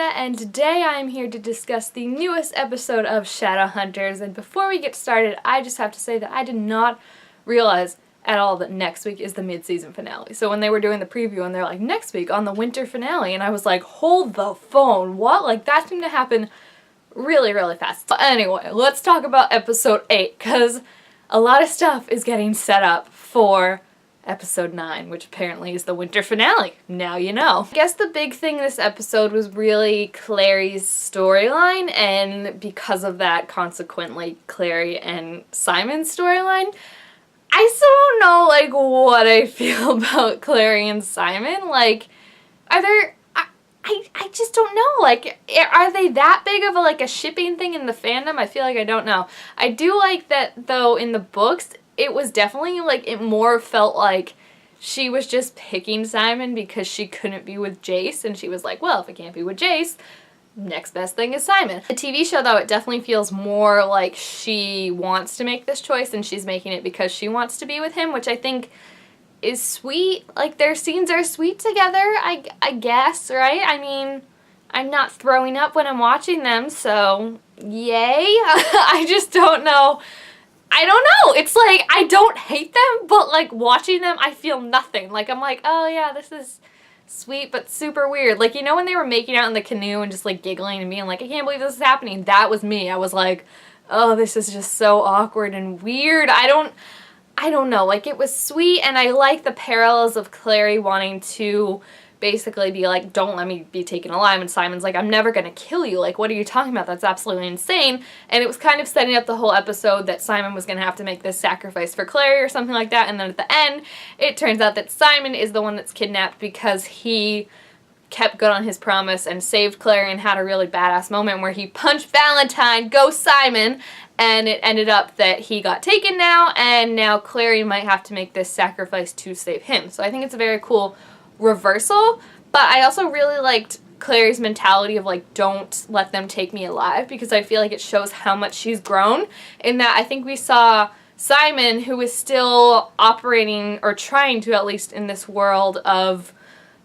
Amanda, and today I am here to discuss the newest episode of Shadowhunters. And before we get started, I just have to say that I did not realize at all that next week is the mid-season finale. So when they were doing the preview and they're like, next week on the winter finale, and I was like, hold the phone, what? Like, that seemed to happen really, really fast. But anyway, let's talk about episode 8, because a lot of stuff is getting set up for episode 9, which apparently is the winter finale. Now you know. I guess the big thing this episode was really Clary's storyline, and because of that, consequently, Clary and Simon's storyline. I still don't know, like, what I feel about Clary and Simon. Like, are there... I just don't know. Like, are they that big of a shipping thing in the fandom? I feel like I don't know. I do like that, though, in the books, it was definitely, like, it more felt like she was just picking Simon because she couldn't be with Jace, and she was like, well, if I can't be with Jace, next best thing is Simon. The TV show, though, it definitely feels more like she wants to make this choice, and she's making it because she wants to be with him, which I think is sweet. Like, their scenes are sweet together, I guess, right? I mean, I'm not throwing up when I'm watching them, so yay. I just don't know. I don't know. It's like, I don't hate them, but like watching them, I feel nothing. Like, I'm like, oh yeah, this is sweet, but super weird. Like, you know when they were making out in the canoe and just like giggling and being like, I can't believe this is happening? That was me. I was like, oh, this is just so awkward and weird. I don't know. Like, it was sweet, and I like the parallels of Clary wanting to basically be like, don't let me be taken alive, and Simon's like, I'm never gonna kill you. Like, what are you talking about? That's absolutely insane. And it was kind of setting up the whole episode that Simon was gonna have to make this sacrifice for Clary or something like that, and then at the end, it turns out that Simon is the one that's kidnapped because he kept good on his promise and saved Clary and had a really badass moment where he punched Valentine, go Simon, and it ended up that he got taken now, and now Clary might have to make this sacrifice to save him. So I think it's a very cool reversal, but I also really liked Clary's mentality of like, don't let them take me alive, because I feel like it shows how much she's grown in that I think we saw Simon, who is still operating, or trying to at least, in this world of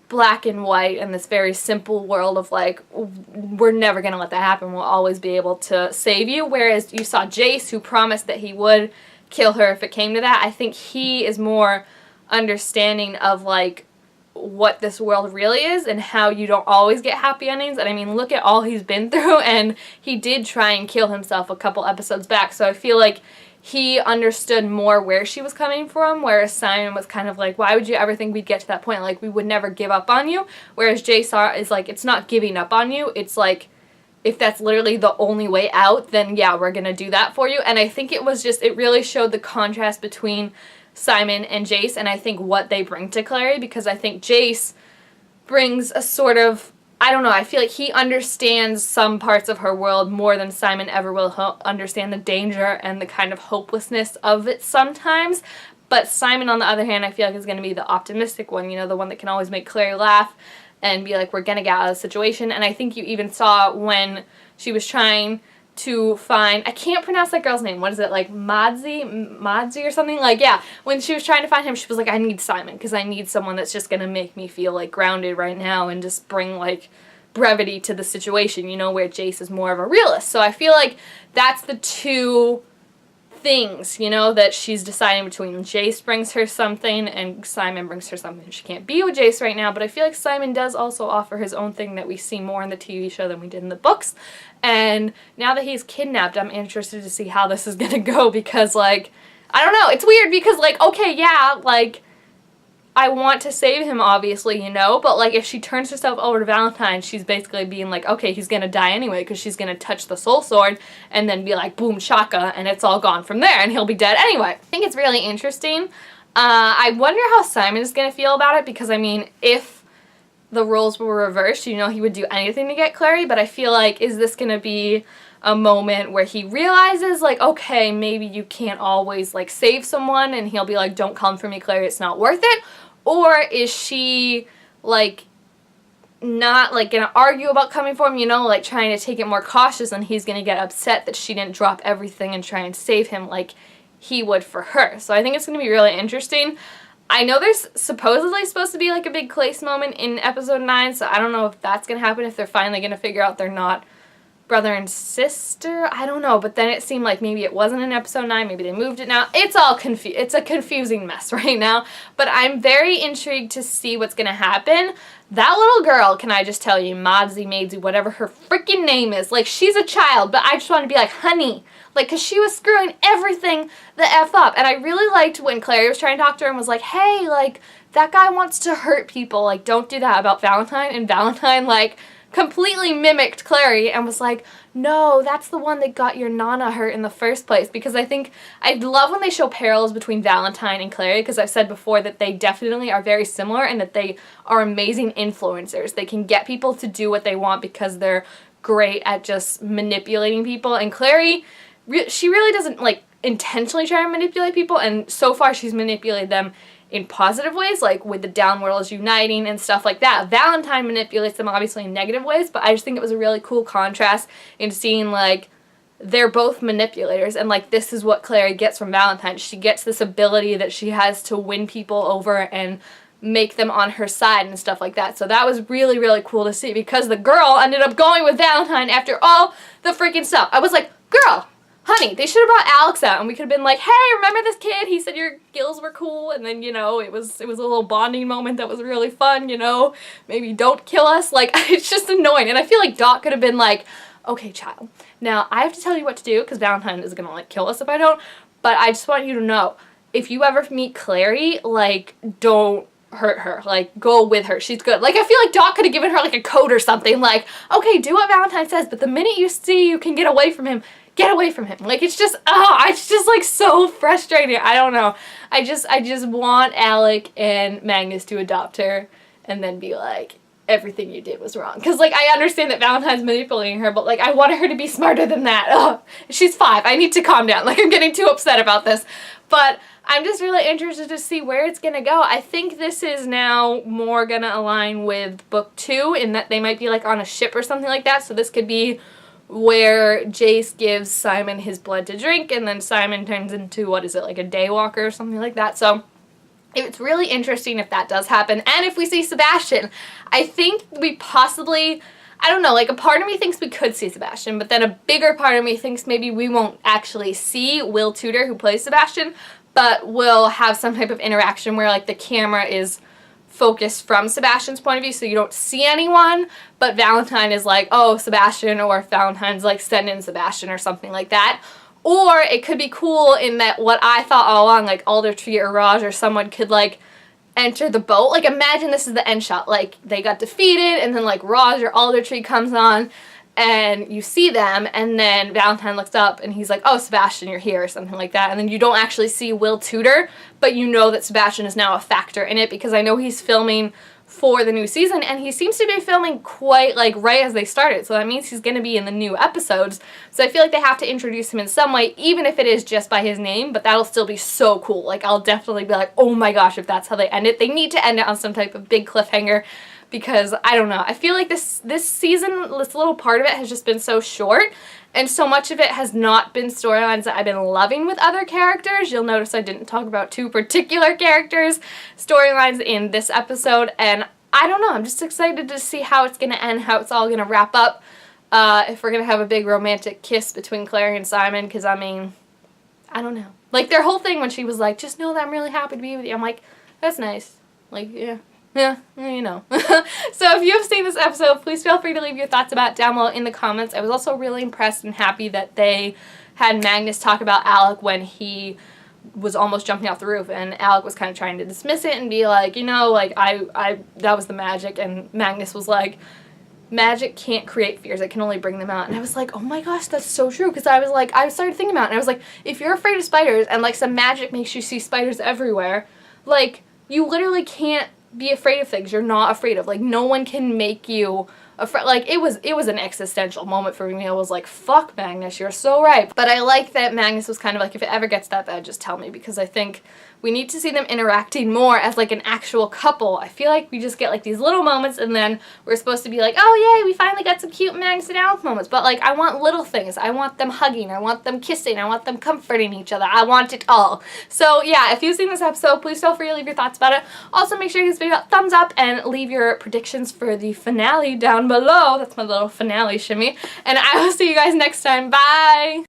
black and white, and this very simple world of like, we're never gonna let that happen, we'll always be able to save you, whereas you saw Jace, who promised that he would kill her if it came to that. I think he is more understanding of like what this world really is and how you don't always get happy endings. And I mean, look at all he's been through, and he did try and kill himself a couple episodes back, so I feel like he understood more where she was coming from, whereas Simon was kind of like, why would you ever think we'd get to that point? Like, we would never give up on you. Whereas Jace is like, it's not giving up on you, it's like, if that's literally the only way out, then yeah, we're gonna do that for you. And I think it was just, it really showed the contrast between Simon and Jace, and I think what they bring to Clary, because I think Jace brings a sort of, I don't know, I feel like he understands some parts of her world more than Simon ever will understand the danger and the kind of hopelessness of it sometimes. But Simon, on the other hand, I feel like is going to be the optimistic one, you know, the one that can always make Clary laugh and be like, we're going to get out of the situation. And I think you even saw when she was trying to find, I can't pronounce that girl's name, what is it, like Madzi or something? Like, yeah, when she was trying to find him, she was like, I need Simon, because I need someone that's just gonna make me feel like grounded right now and just bring like brevity to the situation, you know, where Jace is more of a realist. So I feel like that's the two things, you know, that she's deciding between. Jace brings her something and Simon brings her something. She can't be with Jace right now, but I feel like Simon does also offer his own thing that we see more in the TV show than we did in the books. And now that he's kidnapped, I'm interested to see how this is gonna go, because like, I don't know, it's weird because like, okay, yeah, like, I want to save him, obviously, you know, but like, if she turns herself over to Valentine, she's basically being like, okay, he's gonna die anyway, because she's gonna touch the soul sword and then be like, boom, shaka, and it's all gone from there, and he'll be dead anyway. I think it's really interesting. I wonder how Simon is gonna feel about it, because I mean, if the roles were reversed, you know, he would do anything to get Clary, but I feel like, is this gonna be a moment where he realizes, like, okay, maybe you can't always, like, save someone, and he'll be like, don't come for me, Clary, it's not worth it? Or is she, like, not, like, gonna argue about coming for him, you know, like, trying to take it more cautious, and he's gonna get upset that she didn't drop everything and try and save him like he would for her. So I think it's gonna be really interesting. I know there's supposedly supposed to be like a big Clace moment in episode 9, so I don't know if that's going to happen, if they're finally going to figure out they're not brother and sister. I don't know, but then it seemed like maybe it wasn't in episode 9, maybe they moved it now. It's all it's a confusing mess right now, but I'm very intrigued to see what's going to happen. That little girl, can I just tell you, Maisie, whatever her freaking name is, like, she's a child, but I just want to be like, honey, like, because she was screwing everything the F up. And I really liked when Clary was trying to talk to her and was like, hey, like, that guy wants to hurt people. Like, don't do that about Valentine. And Valentine, like, completely mimicked Clary and was like, no, that's the one that got your Nana hurt in the first place. Because I love when they show parallels between Valentine and Clary, because I've said before that they definitely are very similar and that they are amazing influencers. They can get people to do what they want because they're great at just manipulating people. And Clary, she really doesn't, like, intentionally try to manipulate people, and so far she's manipulated them in positive ways, like with the downworlds uniting and stuff like that. Valentine manipulates them obviously in negative ways, but I just think it was a really cool contrast in seeing, like, they're both manipulators, and, like, this is what Clary gets from Valentine. She gets this ability that she has to win people over and make them on her side and stuff like that. So that was really, really cool to see, because the girl ended up going with Valentine after all the freaking stuff. I was like, girl, honey, they should have brought Alex out and we could have been like, hey, remember this kid? He said your gills were cool, and then, you know, it was a little bonding moment that was really fun, you know, maybe don't kill us. Like, it's just annoying. And I feel like Doc could have been like, okay, child, now I have to tell you what to do because Valentine is gonna, like, kill us if I don't, but I just want you to know, if you ever meet Clary, like, don't hurt her. Like, go with her. She's good. Like, I feel like Doc could have given her, like, a code or something. Like, okay, do what Valentine says, but the minute you see you can get away from him, get away from him. Like, it's just, it's just, like, so frustrating. I don't know. I just want Alec and Magnus to adopt her and then be like, everything you did was wrong. Because, like, I understand that Valentine's manipulating her, but, like, I wanted her to be smarter than that. Ugh. She's 5. I need to calm down. Like, I'm getting too upset about this. But I'm just really interested to see where it's going to go. I think this is now more going to align with book 2 in that they might be, like, on a ship or something like that. So this could be where Jace gives Simon his blood to drink, and then Simon turns into, what is it, like a daywalker or something like that. So it's really interesting if that does happen. And if we see Sebastian, I think we possibly, I don't know, like, a part of me thinks we could see Sebastian, but then a bigger part of me thinks maybe we won't actually see Will Tudor, who plays Sebastian, but we'll have some type of interaction where, like, the camera is focused from Sebastian's point of view, so you don't see anyone, but Valentine is like, oh, Sebastian, or Valentine's like, send in Sebastian or something like that. Or it could be cool in that what I thought all along, like Aldertree or Raj or someone could, like, enter the boat. Like, imagine this is the end shot. Like, they got defeated, and then, like, Raj or Aldertree comes on, and you see them, and then Valentine looks up, and he's like, oh, Sebastian, you're here, or something like that. And then you don't actually see Will Tudor, but you know that Sebastian is now a factor in it, because I know he's filming for the new season, and he seems to be filming quite, like, right as they started, so that means he's going to be in the new episodes, so I feel like they have to introduce him in some way, even if it is just by his name, but that'll still be so cool. Like, I'll definitely be like, oh my gosh, if that's how they end it. They need to end it on some type of big cliffhanger, because, I don't know, I feel like this season, this little part of it has just been so short, and so much of it has not been storylines that I've been loving with other characters. You'll notice I didn't talk about 2 particular characters' storylines in this episode, and I don't know, I'm just excited to see how it's going to end, how it's all going to wrap up, if we're going to have a big romantic kiss between Clary and Simon, because, I mean, I don't know. Like, their whole thing when she was like, just know that I'm really happy to be with you, I'm like, that's nice. Like, yeah. Yeah, you know. So if you have seen this episode, please feel free to leave your thoughts about it down below in the comments. I was also really impressed and happy that they had Magnus talk about Alec when he was almost jumping off the roof, and Alec was kind of trying to dismiss it and be like, you know, like, that was the magic, and Magnus was like, magic can't create fears, it can only bring them out. And I was like, oh my gosh, that's so true, because I was like, I started thinking about it, and I was like, if you're afraid of spiders, and, like, some magic makes you see spiders everywhere, like, you literally can't be afraid of things you're not afraid of. Like, no one can make you like, it was an existential moment for me. I was like, fuck, Magnus, you're so right. But I like that Magnus was kind of like, if it ever gets that bad, just tell me, because I think we need to see them interacting more as like an actual couple. I feel like we just get like these little moments and then we're supposed to be like, oh yay, we finally got some cute Magnus and Alex moments. But like, I want little things. I want them hugging. I want them kissing. I want them comforting each other. I want it all. So yeah, if you've seen this episode, please feel free to leave your thoughts about it. Also, make sure you give this video a thumbs up and leave your predictions for the finale down below. That's my little finale shimmy. And I will see you guys next time. Bye!